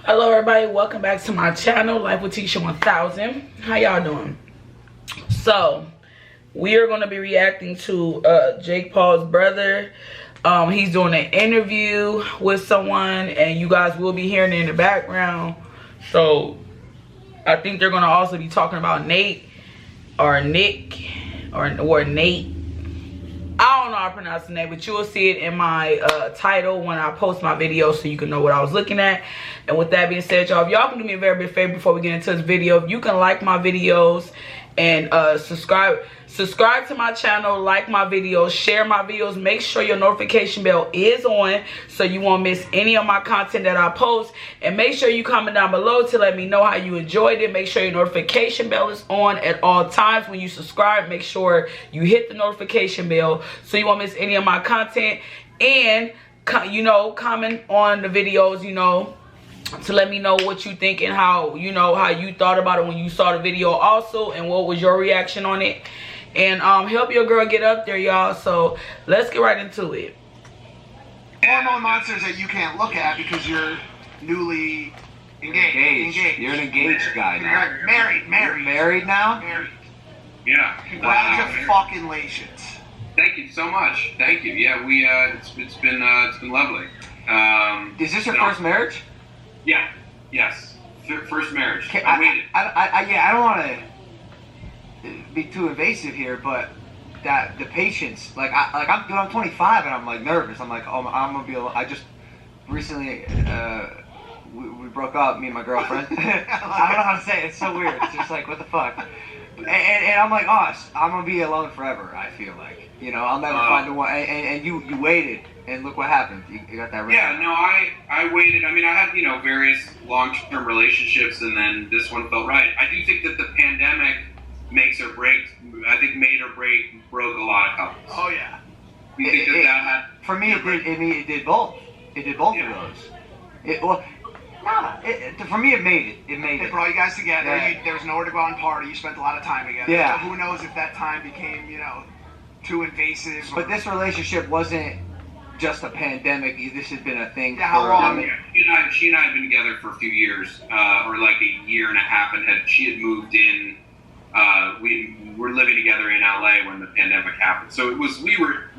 Hello everybody, welcome back to my channel, Life with Tisha 1000. How y'all doing? So, we are going to be reacting to Jake Paul's brother. He's doing an interview with someone, and you guys will be hearing it in the background. So, I think they're going to also be talking about Nate, or Nick, or Nate. I don't know how to pronounce the name, but you will see it in my title when I post my video, so you can know what I was looking at. And with that being said, y'all, if y'all can do me a very big favor before we get into this video, if you can like my videos and subscribe to my channel, like my videos, share my videos, make sure your notification bell is on so you won't miss any of my content that I post, and make sure you comment down below to let me know how you enjoyed it. Make sure your notification bell is on at all times. When you subscribe, make sure you hit the notification bell so you won't miss any of my content, and comment on the videos, to let me know what you think and how you thought about it when you saw the video also, and what was your reaction on it. And help your girl get up there, y'all. So let's get right into it. Hormone monsters that you can't look at because you're newly engaged. You're an engaged guy now. Married now? Married. Yeah. Congratulations. Thank you so much. Thank you. Yeah, we it's been lovely. Is this your first marriage? Yeah. Yes. First marriage. Okay, I waited. I don't want to be too invasive here, but the patience, I'm 25 and I'm like nervous. I'm like, oh, I'm gonna be. I just recently we broke up, me and my girlfriend. I don't know how to say it. It's so weird. It's just like, what the fuck. And I'm like, oh, I'm gonna be alone forever. I feel like, I'll never find the one. And you waited, and look what happened. You got that right. Yeah, no, I waited. I mean, I had various long-term relationships, and then this one felt right. I do think that the pandemic made or broke a lot of couples. Oh yeah. You think that had? For me, it did both. It did both of those. For me, it made it. It brought you guys together. Yeah. There was nowhere to go out and party. You spent a lot of time together. Yeah. So who knows if that time became, too invasive. But this relationship wasn't just a pandemic. This has been a thing. Yeah, how long? She and I had been together for a few years, or like a year and a half, and she had moved in. We were living together in LA when the pandemic happened, so we were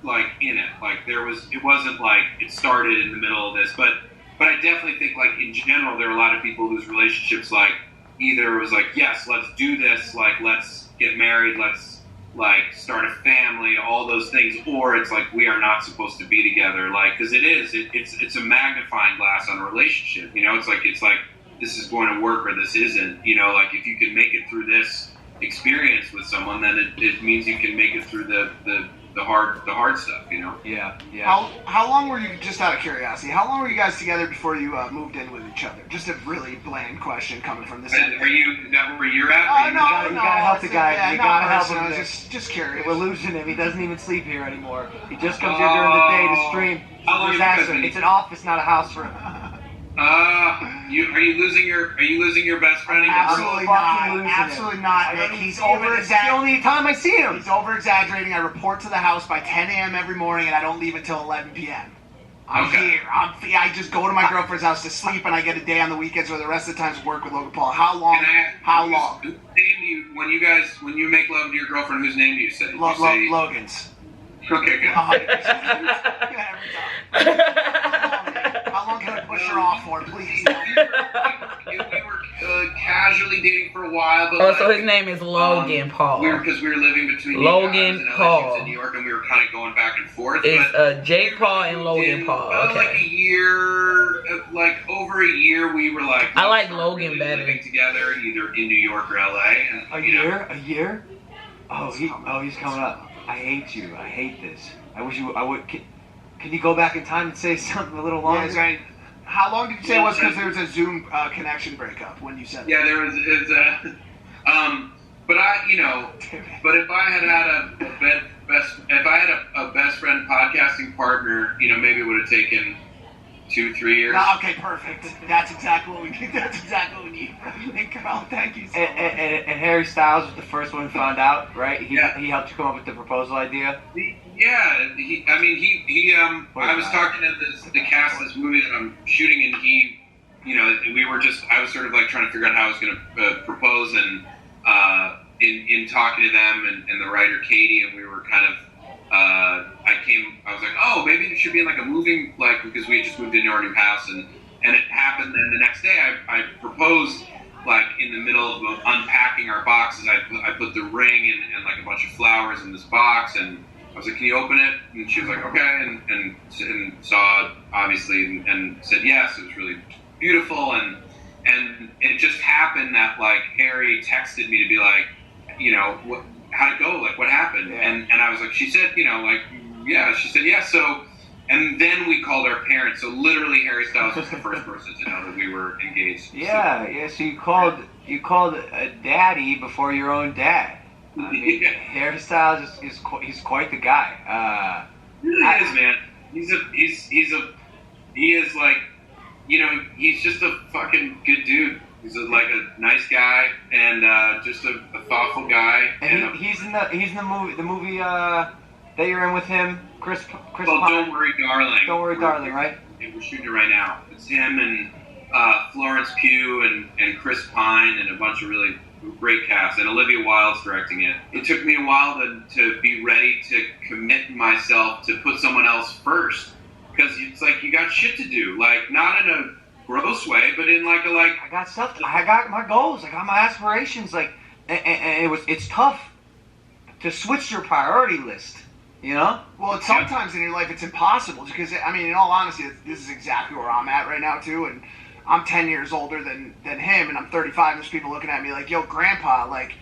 like in it. Like it wasn't like it started in the middle of this, but I definitely think, like, in general, there are a lot of people whose relationships, like, either it was like, yes, let's do this, like, let's get married, let's, like, start a family, all those things, or it's like, we are not supposed to be together, like, because it's a magnifying glass on a relationship, it's like this is going to work or this isn't, like, if you can make it through this experience with someone, then it means you can make it through the hard stuff, Yeah. How long were you, just out of curiosity, how long were you guys together before you moved in with each other? Just a really bland question coming from this end. Is that where you're at? Oh, no, you gotta help the guy. You gotta help him. Just curious. We're losing him. He doesn't even sleep here anymore. He just comes here during the day to stream. It's an office, not a house for him. Are you losing your best friend? Absolutely not. Absolutely not, Nick. He's over It's the only time I see him. He's over exaggerating. I report to the house by 10 a.m. every morning, and I don't leave until 11 p.m. I'm here. I just go to my girlfriend's house to sleep, and I get a day on the weekends, or the rest of the times work with Logan Paul. How long? Whose name do you, when you make love to your girlfriend, whose name do you say? Logan's. Okay, good. How long can I push her off for, please? We were casually dating for a while, but so his name is Logan Paul. Because we were living between Logan Paul in New York, and we were kind of going back and forth. It's Jake Paul and Logan Paul. Okay. Like a year, like over a year, we were like. I like Logan better. Living together, either in New York or LA. And, A year? Oh, he's coming up. I hate you. I hate this. I wish you. I would. Can you go back in time and say something a little longer? Yeah, right. How long did you say it was? Because there was a Zoom connection breakup when you said that. Yeah, there was. But but if I had a best friend podcasting partner, maybe it would have taken 2-3 years. No, okay, perfect. That's exactly what we need. That's exactly what we need. Kroll, thank you so much. And Harry Styles was the first one who found out, right? He helped you come up with the proposal idea. I was talking to the cast of this movie that I'm shooting, and he I was sort of like trying to figure out how I was going to propose, and in talking to them and the writer Katie, and we were kind of, I was like, oh, maybe it should be in like a moving, like, because we had just moved into our new house, and it happened. Then the next day I proposed, like in the middle of unpacking our boxes. I put the ring and like a bunch of flowers in this box, and I was like, can you open it? And she was like, okay, and saw it, obviously, and said yes. It was really beautiful, and it just happened that like Harry texted me to be like, how'd it go? Like, what happened? Yeah. And I was like, she said, like, yeah. She said, yeah. So, and then we called our parents. So literally, Harry Styles was the first person to know that we were engaged. Yeah. So you called a daddy before your own dad. I mean, Harry Styles he's quite the guy. He really is, man. He is like, he's just a fucking good dude. He's like a nice guy and just a thoughtful guy. And he's in the movie that you're in with him, Chris Well, Pine. Don't Worry, Darling. Don't Worry, Darling, right? We're shooting it right now. It's him and Florence Pugh and Chris Pine and a bunch of really great cast, and Olivia Wilde's directing it. It took me a while to be ready to commit myself to put someone else first, because it's like you got shit to do, like not in a gross way, but in like I got stuff. I got my goals. I got my aspirations. Like, and it's tough to switch your priority list. Well, sometimes in your life it's impossible, because I mean, in all honesty, this is exactly where I'm at right now too, and I'm 10 years older than him, and I'm 35. And there's people looking at me like, "Yo, Grandpa, like,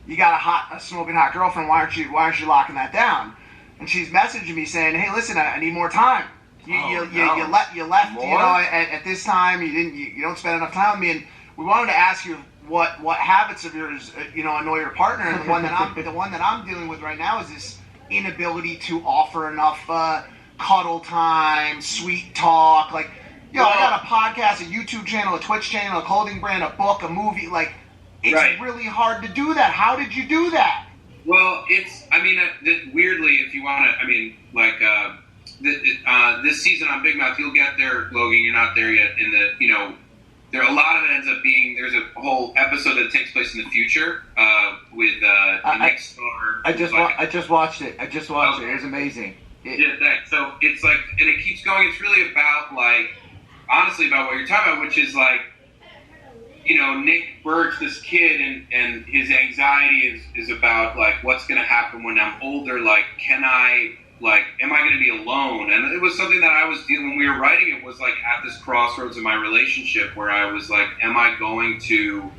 you got a smoking hot girlfriend. Why aren't you locking that down?" And she's messaging me saying, "Hey, listen, I need more time. You left more? At this time. You don't spend enough time with me, and we wanted to ask you what habits of yours annoy your partner. And the one that I'm dealing with right now is this inability to offer enough cuddle time, sweet talk, like." I got a podcast, a YouTube channel, a Twitch channel, a clothing brand, a book, a movie. Like, it's really hard to do that. How did you do that? Well, weirdly, if you want to, I mean, like, this season on Big Mouth, you'll get there, Logan. You're not there yet. There a lot of it ends up being, there's a whole episode that takes place in the future with the next star. I just watched it. It was amazing. So it's like, and it keeps going. It's really about like, honestly, about what you're talking about, which is like, Nick Birch, this kid, and his anxiety is about like, what's going to happen when I'm older? Like, am I going to be alone? And it was something that I was dealing, when we were writing it, was like at this crossroads in my relationship where I was like, am I going to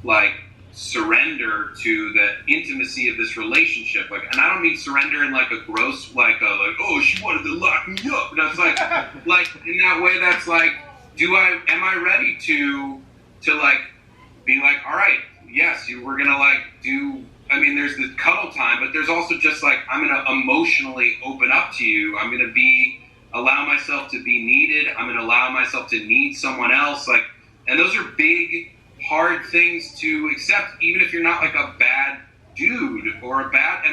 like surrender to the intimacy of this relationship? Like, and I don't mean surrender in like a gross, like oh, she wanted to lock me up. And that's like, like in that way, that's like, am I ready to like be like, all right, yes, we're gonna like do. I mean, there's the cuddle time, but there's also just like, I'm gonna emotionally open up to you. I'm gonna allow myself to be needed. I'm gonna allow myself to need someone else. Like, and those are big, hard things to accept, even if you're not like a bad dude and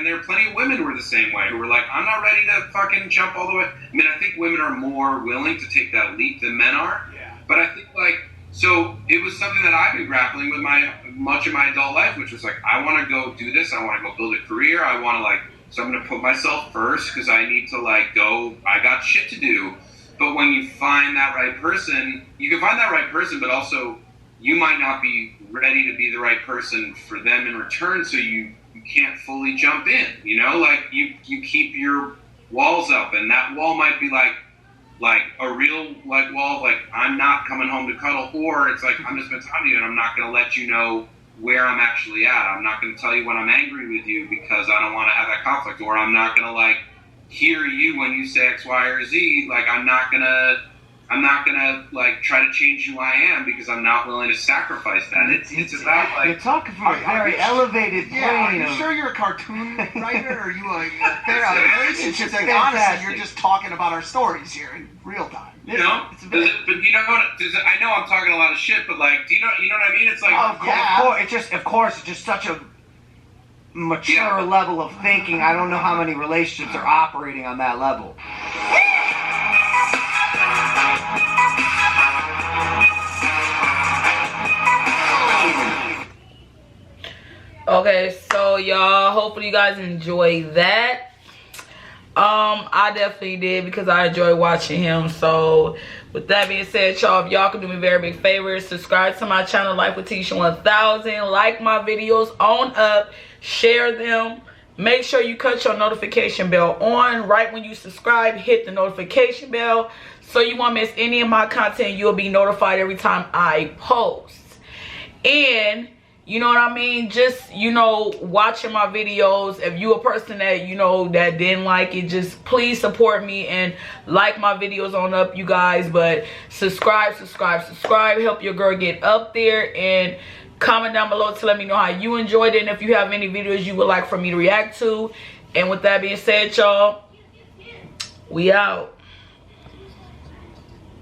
there are plenty of women who are the same way, who are like, I'm not ready to fucking jump all the way. I mean, I think women are more willing to take that leap than men are. Yeah. But I think like, so it was something that I've been grappling with much of my adult life, which was like, I want to go do this. I want to go build a career. I want to like, so I'm going to put myself first because I need to like go, I got shit to do. But when you find that right person, you can find that right person, but also you might not be ready to be the right person for them in return, so you can't fully jump in, like you keep your walls up, and that wall might be like a real like wall, like I'm not coming home to cuddle, or it's like I'm just going to tell you and I'm not going to let you know where I'm actually at. I'm not going to tell you when I'm angry with you because I don't want to have that conflict, or I'm not going to like hear you when you say X, Y, or Z. Like I'm not gonna like try to change who I am because I'm not willing to sacrifice that. It's about like, you're talking from a very elevated plane. Are you sure you're a cartoon writer, or are you a relationship? It's Like, honestly, you're just talking about our stories here in real time. but you know what? I know I'm talking a lot of shit, but like, do you know what I mean? It's like, of course, it's just such a mature level of thinking. I don't know how many relationships are operating on that level. y'all. Hopefully you guys enjoy that. I definitely did because I enjoy watching him. So with that being said, y'all, if y'all can do me a very big favor, subscribe to my channel, Life with Tisha 1000. Like my videos on up, share them. Make sure you cut your notification bell on right when you subscribe. Hit the notification bell so you won't miss any of my content. You'll be notified every time I post. And you know what I mean? Just, you know, watching my videos. If you a person that, you know, that didn't like it, just please support me and like my videos on up, you guys. But subscribe. Help your girl get up there. And comment down below to let me know how you enjoyed it. And if you have any videos you would like for me to react to. And with that being said, y'all, we out.